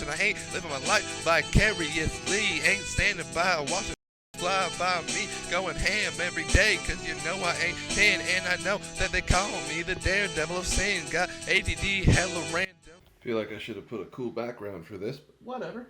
watching. I ain't living my life vicariously. Ain't standing by watching fly by me, going ham every day, cause you know I ain't 10, and I know that they call me the daredevil of sin. Got ADD, hella random. Feel like I should have put a cool background for this, but whatever.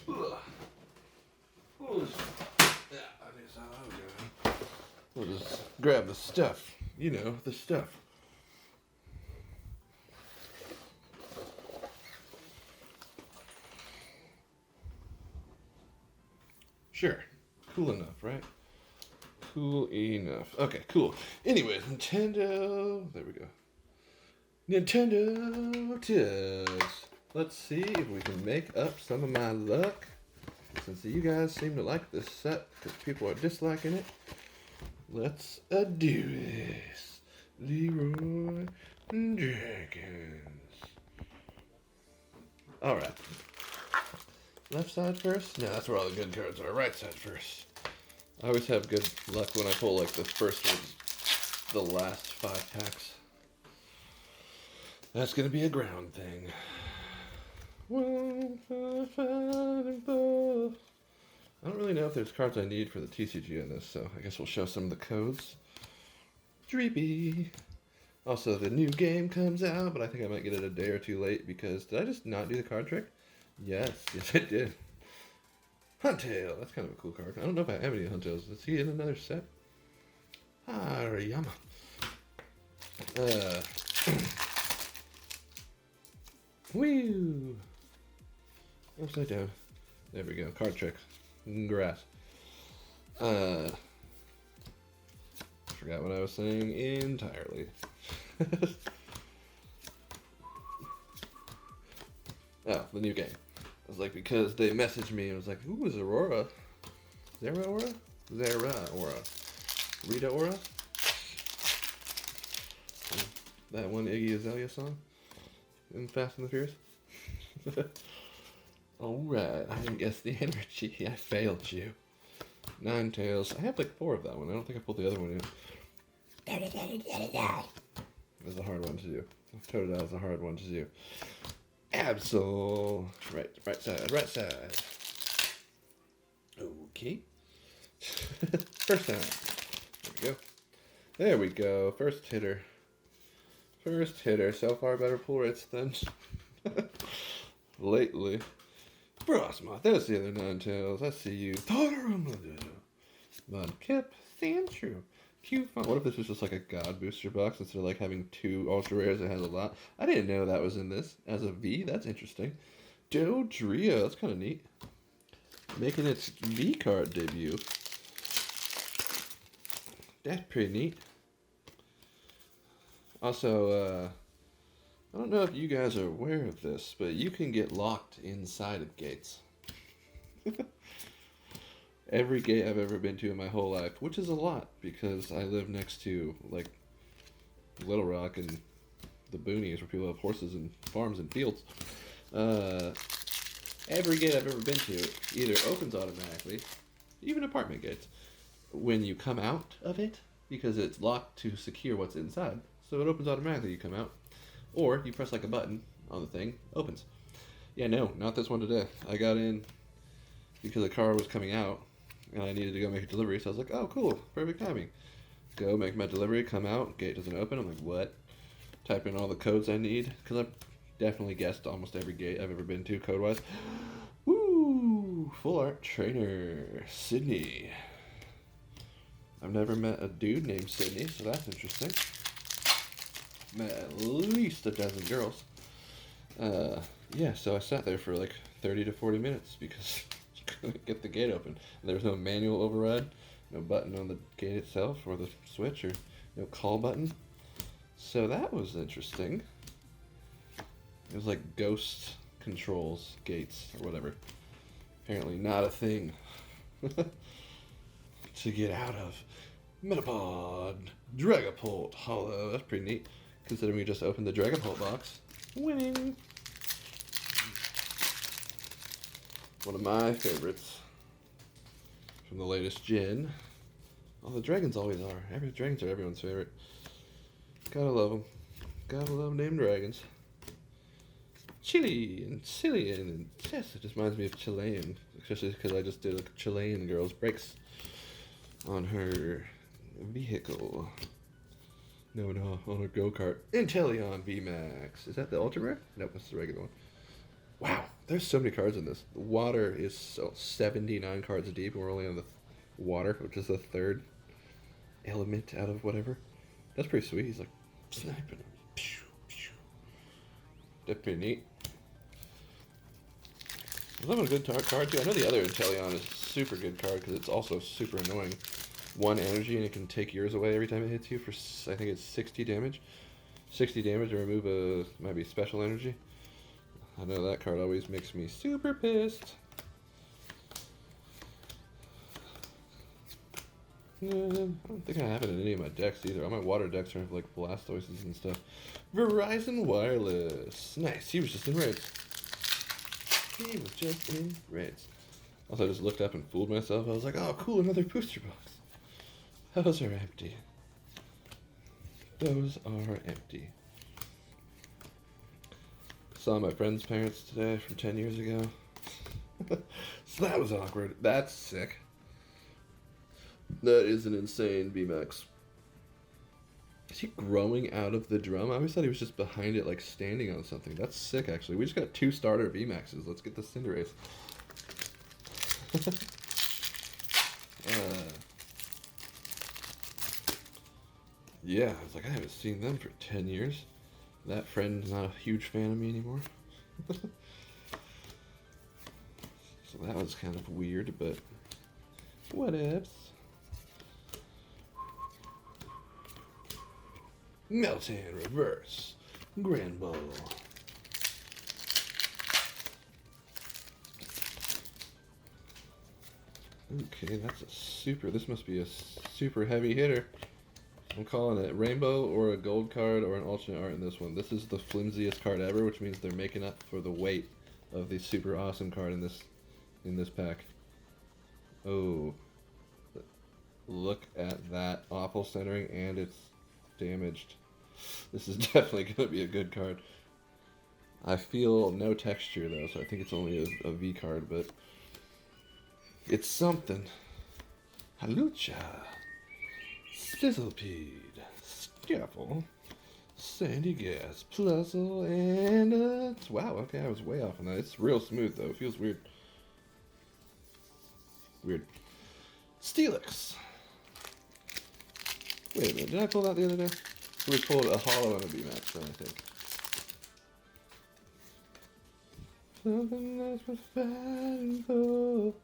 Ugh. We'll just grab the stuff, you know, the stuff. Sure. Cool enough, right? Cool enough. Okay, cool. Anyways, Nintendo. There we go. Nintendo Tugs. Let's see if we can make up some of my luck. Since you guys seem to like this set because people are disliking it, let's do this. Leroy Dragons. Alright. Left side first? No, that's where all the good cards are. Right side first. I always have good luck when I pull like the first ones, the last 5 packs. That's gonna be a ground thing. 1, 5, 5, and 4. I don't really know if there's cards I need for the TCG in this, so I guess we'll show some of the codes. Dreepy. Also, the new game comes out, but I think I might get it a day or two late because did I just not do the card trick? Yes, I did. Huntail, that's kind of a cool card. I don't know if I have any Huntails. Is he in another set? Hariyama. Woo! Upside down. There we go. Card trick. Grass. Forgot what I was saying entirely. Oh, the new game. I was like, because they messaged me and was like, who is Aurora? Zera Aura? Zera Aura. Rita Aura? That one Iggy Azalea song in Fast and the Furious? Alright, I didn't guess the energy. I failed you. Ninetales. I have like 4 of that one. I don't think I pulled the other one in. That's a hard one to do. Totodile is a hard one to do. Absol. Right side, right side. Okay. First time. There we go. There we go. First hitter. First hitter. So far better pull rates than lately. Frostmoth. There's the other Ninetales. I see you. Mudkip. Sandshrew. Cute fun. What if this was just like a God booster box instead of like having 2 ultra rares that has a lot? I didn't know that was in this as a V. That's interesting. Dodrio. That's kind of neat. Making its V card debut. That's pretty neat. Also, I don't know if you guys are aware of this, but you can get locked inside of gates. Every gate I've ever been to in my whole life, which is a lot because I live next to like Little Rock and the boonies where people have horses and farms and fields. Every gate I've ever been to either opens automatically, even apartment gates, when you come out of it because it's locked to secure what's inside. So it opens automatically, you come out. Or you press like a button on the thing, opens. Yeah, no, not this one today. I got in because the car was coming out and I needed to go make a delivery. So I was like, oh, cool, perfect timing. Go make my delivery, come out, gate doesn't open. I'm like, what? Type in all the codes I need because I've definitely guessed almost every gate I've ever been to code-wise. Woo! Full art trainer, Sydney. I've never met a dude named Sydney, so that's interesting. Met at least a dozen girls. Yeah, so I sat there for like 30 to 40 minutes because I couldn't get the gate open. There was no manual override, no button on the gate itself or the switch, or no call button. So that was interesting. It was like ghost controls gates or whatever. Apparently not a thing to get out of. Metapod, Dragapult Hollow. That's pretty neat, considering we just opened the Dragapult box. Winning. One of my favorites from the latest gen. Oh, the dragons always are. Dragons are everyone's favorite. Gotta love them. Gotta love named dragons. Chile and Chilean, and yes, it just reminds me of Chilean, especially because I just did a Chilean girl's brakes on her vehicle. No, on her go-kart. Inteleon VMAX. Is that the Ultra Rare? Nope, that's the regular one. Wow, there's so many cards in this. The water is 79 cards deep, and we're only on the water, which is the third element out of whatever. That's pretty sweet. He's like sniping. That's pretty neat. I'm having a good card too. I know the other Inteleon is a super good card because it's also super annoying. 1 energy and it can take yours away every time it hits you for, I think it's 60 damage. 60 damage to remove a, might be special energy. I know that card always makes me super pissed. I don't think I have it in any of my decks either. All my water decks are like Blastoises and stuff. Verizon Wireless. Nice. He was just in reds. He was just in reds. Also, I just looked up and fooled myself. I was like, oh, cool, another booster box. Those are empty. Those are empty. Saw my friend's parents today from 10 years ago. So that was awkward. That's sick. That is an insane VMAX. Is he growing out of the drum? I always thought he was just behind it, like standing on something. That's sick, actually. We just got 2 starter VMAXs. Let's get the Cinderace. Yeah, I was like, I haven't seen them for 10 years. That friend's not a huge fan of me anymore. So that was kind of weird, but whatevs. Meltan Reverse. Grand Ball. Okay, that's a super, this must be a super heavy hitter. I'm calling it rainbow or a gold card or an alternate art in this one. This is the flimsiest card ever, which means they're making up for the weight of the super awesome card in this pack. Oh, look at that awful centering, and it's damaged. This is definitely going to be a good card. I feel no texture though, so I think it's only a V card, but it's something. Halucha. Sizzlepede, Scuffle, Sandy Gas, Plusle, and wow, okay, I was way off on that. It's real smooth though, it feels weird. Weird. Steelix. Wait a minute, did I pull that the other day? We pulled a hollow and a VMAX then, I think. Something that's worth fighting for.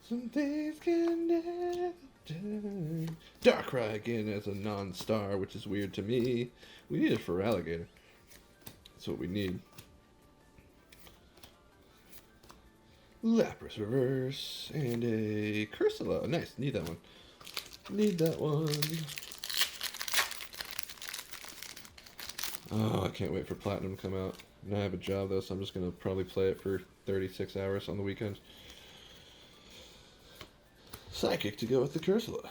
Some things can never die. Darkrai again as a non-star, which is weird to me. We need it for Alligator. That's what we need. Lapras Reverse and a Cursula. Nice, need that one. Need that one. Oh, I can't wait for Platinum to come out. And I have a job though, so I'm just gonna probably play it for 36 hours on the weekends. Psychic to go with the Cursula.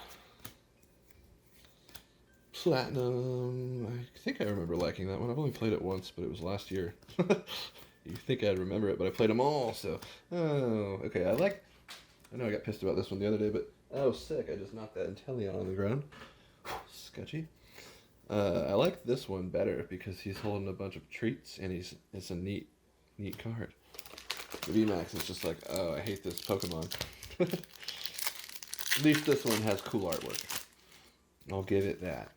Platinum. I think I remember liking that one. I've only played it once, but it was last year. You think I'd remember it, but I played them all, so. Oh, okay. I know I got pissed about this one the other day, but. Oh, sick. I just knocked that Inteleon on the ground. Sketchy. I like this one better because he's holding a bunch of treats, and it's a neat card. The VMAX is just like, oh, I hate this Pokemon. At least this one has cool artwork. I'll give it that.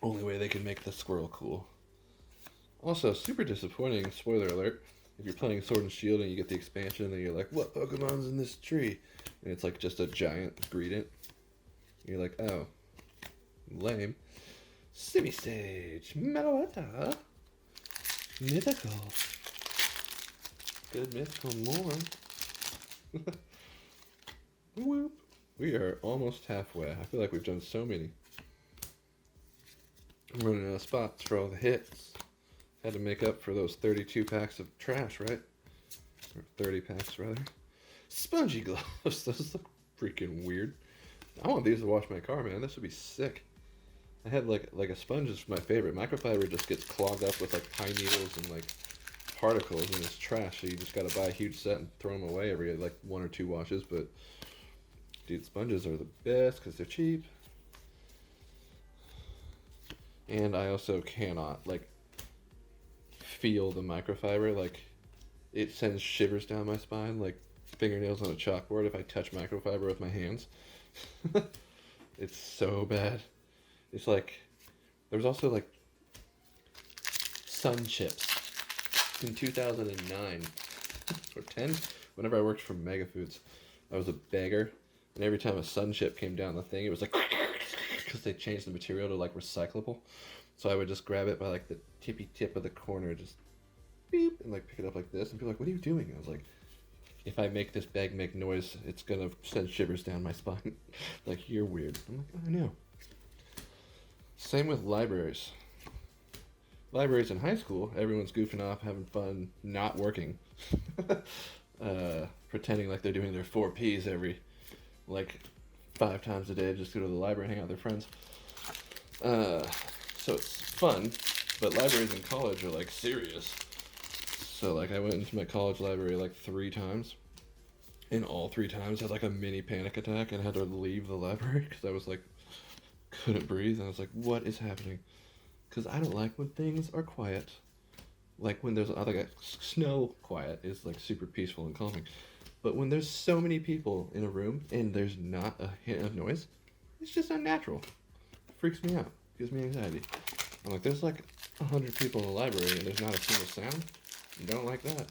Only way they can make the squirrel cool. Also, super disappointing, spoiler alert, if you're playing Sword and Shield and you get the expansion and you're like, what Pokemon's in this tree? And it's like just a giant Greedent. You're like, oh, lame. Simisage, Meloetta, Mythical. Good mythical more. Whoop. We are almost halfway. I feel like we've done so many. I'm running out of spots for all the hits. Had to make up for those 32 packs of trash, right? Or 30 packs, rather. Spongy gloves. Those look freaking weird. I want these to wash my car, man. This would be sick. I had like a sponge is my favorite. Microfiber just gets clogged up with like pine needles and like particles and it's trash. So you just gotta buy a huge set and throw them away every like 1 or 2 washes. But dude, sponges are the best because they're cheap. And I also cannot like feel the microfiber. Like it sends shivers down my spine like fingernails on a chalkboard if I touch microfiber with my hands. It's so bad. It's like there was also like sun chips in 2009 or 10 whenever I worked for Mega Foods. I was a beggar, and every time a sun chip came down the thing, it was like because they changed the material to like recyclable. So I would just grab it by like the tippy tip of the corner, just beep, and like pick it up like this, and people were like, "What are you doing?" I was like, "If I make this bag make noise, it's gonna send shivers down my spine." Like, you're weird. I'm like, I know. Same with libraries. Libraries in high school, everyone's goofing off, having fun, not working, pretending like they're doing their 4Ps every like 5 times a day, just go to the library and hang out with their friends. So it's fun, but libraries in college are like serious. So like I went into my college library like 3 times, and all 3 times I had like a mini panic attack and had to leave the library because I was like couldn't breathe, and I was like, what is happening? Because I don't like when things are quiet. Like when there's like snow quiet is like super peaceful and calming. But when there's so many people in a room and there's not a hint of noise, it's just unnatural. It freaks me out. Gives me anxiety. I'm like, there's like 100 people in the library and there's not a single sound. I don't like that.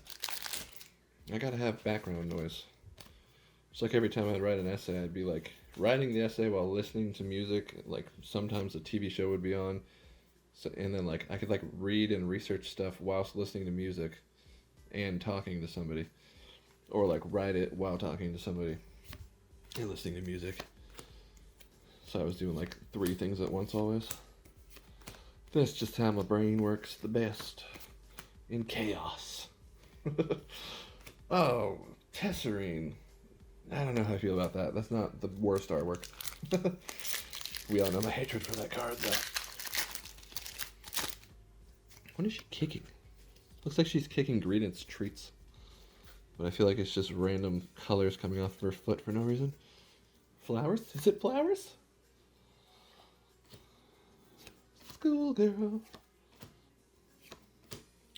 I gotta have background noise. It's like every time I'd write an essay, I'd be like writing the essay while listening to music. Like sometimes a TV show would be on. So, and then like I could like read and research stuff whilst listening to music and talking to somebody, or like write it while talking to somebody and listening to music. So I was doing like 3 things at once always. That's just how my brain works the best in chaos. Oh, Tesserine. I don't know how I feel about that. That's not the worst artwork. We all know my hatred for that card though. What is she kicking? Looks like she's kicking Greedent's treats. But I feel like it's just random colors coming off of her foot for no reason. Flowers? Is it flowers? Schoolgirl.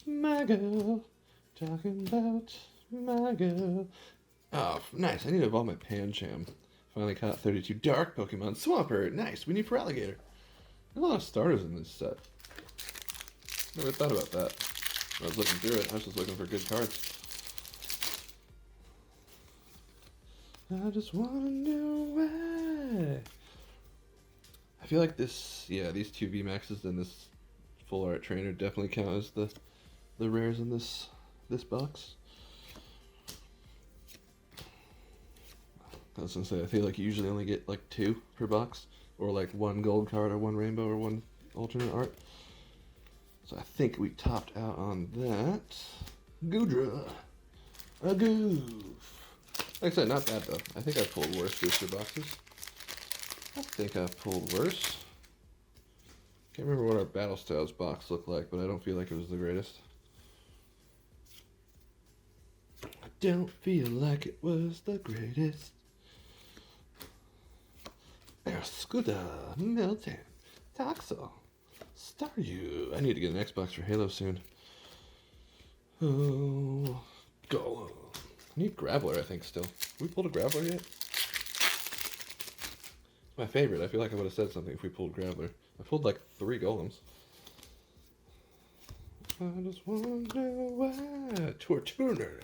My girl. Talking about my girl. Oh, nice. I need to evolve my Pancham. Finally caught 32 dark Pokemon. Swampert. Nice. We need for Alligator. There's a lot of starters in this set. Never thought about that. I was looking through it. I was just looking for good cards. I just wanna know why. I feel like this, yeah, these 2 VMAXs and this full art trainer definitely count as the rares in this box. I was gonna say, I feel like you usually only get like 2 per box, or like 1 gold card, or 1 rainbow, or 1 alternate art. So I think we topped out on that. Goodra. A goof. Like I said, not bad though. I think I've pulled worse booster boxes. I think I've pulled worse. Can't remember what our Battle Styles box looked like, but I don't feel like it was the greatest. I don't feel like it was the greatest. Barraskewda, Milton, Toxel, Staryu. I need to get an Xbox for Halo soon. Oh, Golem. I need Graveler, I think, still. We pulled a Graveler yet? It's my favorite. I feel like I would have said something if we pulled Graveler. I pulled like 3 Golems. I just want to know why. Tortuga.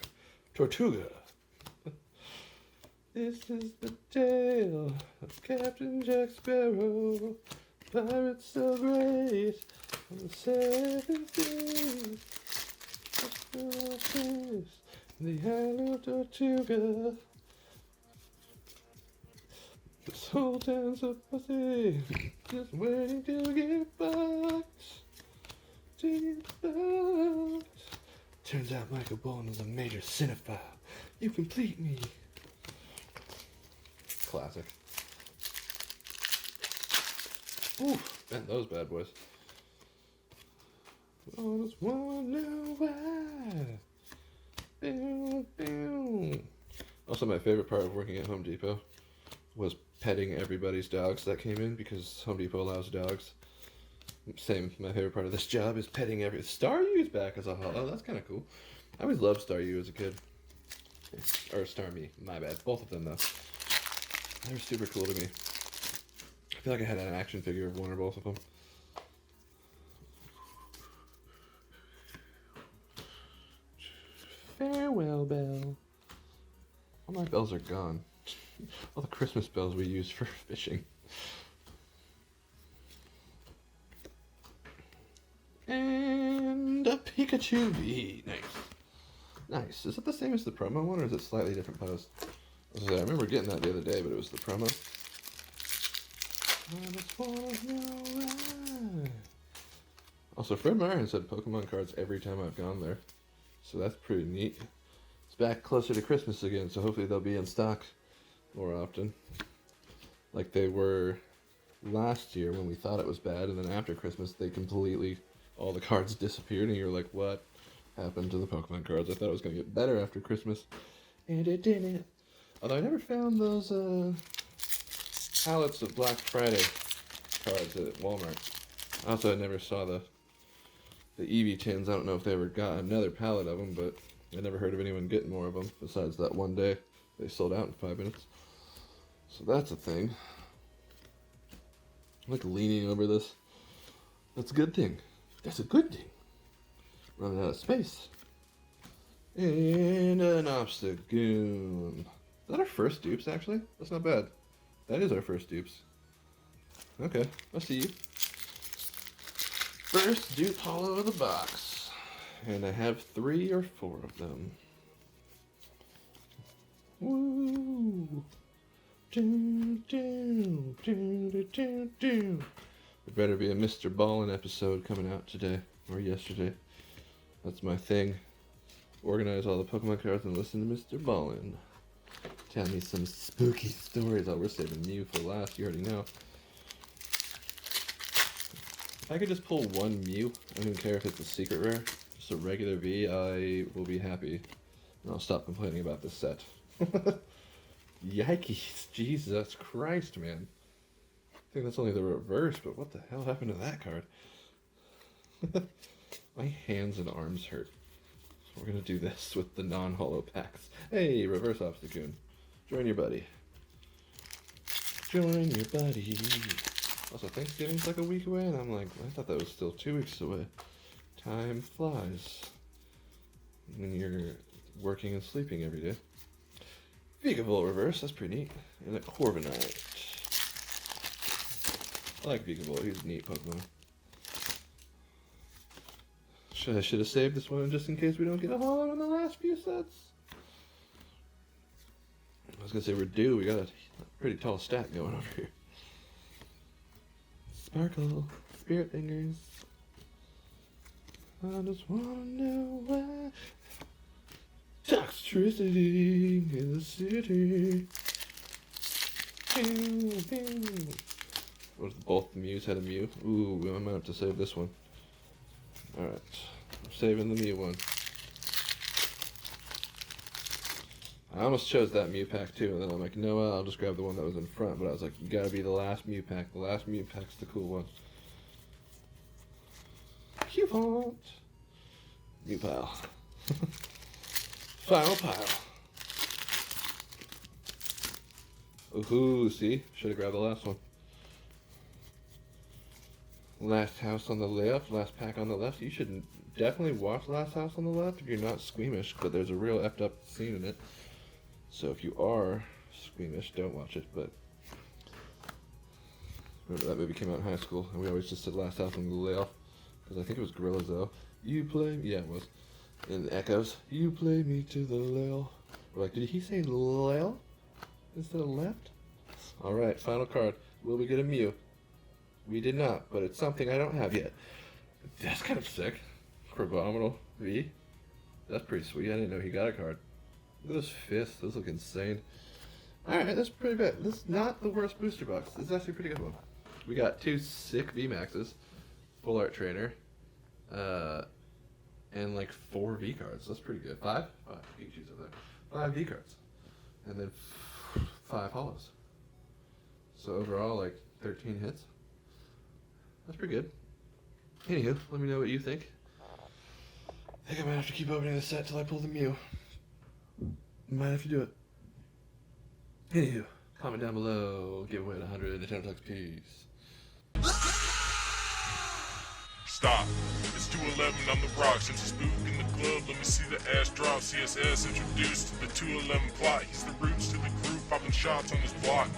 This is the tale of Captain Jack Sparrow. Pirates so great on the 7 seas. The island of Tortuga. This whole town's a pussy, just waiting to get fucked. To get fucked. Turns out Michael Bolton is a major cinephile. You complete me. Classic. Oof, and those bad boys. Oh, just wanna why. Also, my favorite part of working at Home Depot was petting everybody's dogs that came in, because Home Depot allows dogs. Same, my favorite part of this job is petting Staryu's back as a holo. That's kind of cool. I always loved Staryu as a kid. Or Starmie, my bad. Both of them, though. They were super cool to me. I feel like I had an action figure of one or both of them. Farewell bell. All my bells are gone. All the Christmas bells we use for fishing. And a Pikachu V. Nice. Nice. Is it the same as the promo one, or is it slightly different post? I remember getting that the other day, but it was the promo. Also, Fred Meyer has had Pokemon cards every time I've gone there, so that's pretty neat. It's back closer to Christmas again, so hopefully they'll be in stock more often. Like they were last year when we thought it was bad, and then after Christmas they completely, all the cards disappeared, and you were like, what happened to the Pokemon cards? I thought it was going to get better after Christmas, and it didn't. Although I never found those pallets of Black Friday cards at Walmart. Also, I never saw the Eevee tins. I don't know if they ever got another pallet of them, but I never heard of anyone getting more of them besides that one day. They sold out in 5 minutes. So that's a thing. I'm like leaning over this. That's a good thing. That's a good thing. Running out of space. And an Obstagoon. Is that our first dupes, actually? That's not bad. That is our first dupes. Okay, I see you. First dupe holo of the box. And I have 3 or 4 of them. Woo! Do, do, do, do, do, do. There better be a Mr. Ballin episode coming out today or yesterday. That's my thing. Organize all the Pokemon cards and listen to Mr. Ballin. Tell me some spooky stories. Oh, we're saving Mew for last. You already know. If I could just pull one Mew, I don't even care if it's a secret rare, just a regular V, I will be happy. And I'll stop complaining about this set. Yikes. Jesus Christ, man. I think that's only the reverse, but what the hell happened to that card? My hands and arms hurt. We're gonna do this with the non-holo packs. Hey, reverse Obstagoon. Join your buddy. Join your buddy. Also, Thanksgiving's like a week away, and I'm like, I thought that was still 2 weeks away. Time flies when you're working and sleeping every day. Vigavolt reverse, that's pretty neat. And a Corviknight. I like Vigavolt, he's a neat Pokemon. I should have saved this one just in case we don't get a holo in the last few sets. I was gonna say we're due, we got a pretty tall stack going over here. Sparkle, Spirit Fingers. I just wanna know why. Toxtricity in the city. What if both the Mews had a Mew? Ooh, I might have to save this one. Alright, I'm saving the Mew one. I almost chose that Mew pack too, and then I'm like, no, I'll just grab the one that was in front, but I was like, you gotta be the last Mew pack. The last Mew pack's the cool one. Cupont! Mew pile. Final pile. Ooh, see? Should have grabbed the last one. Last house on the left, last pack on the left. You should definitely watch Last House on the Left if you're not squeamish, but there's a real effed up scene in it. So if you are squeamish, don't watch it, but remember that movie came out in high school, and we always just said Last House on the Left, because I think it was Gorillaz though. You play, yeah it was. And the Echoes, you play me to the left. We're like, did he say left instead of left? Alright, final card. Will we get a Mew? We did not, but it's something I don't have yet. That's kind of sick. Crabominal V. That's pretty sweet. I didn't know he got a card. Look at those fists. Those look insane. Alright, that's pretty bad. This is not the worst booster box. This is actually a pretty good one. We got 2 sick VMAXs, full art trainer, and like 4 V cards. That's pretty good. 5? 5 Pikachu's up there. 5 V cards. And then 5 hollows. So overall, like 13 hits. That's pretty good. Anywho, let me know what you think. I think I might have to keep opening the set till I pull the Mew. Might have to do it. Anywho, comment down below. Give away 100 Nintendo Tugs. Peace. Stop. It's 211 on the rock. Since a spook in the glove, let me see the ass drop. CSS introduced to the 211 plot. He's the roots to the group, popping shots on his block.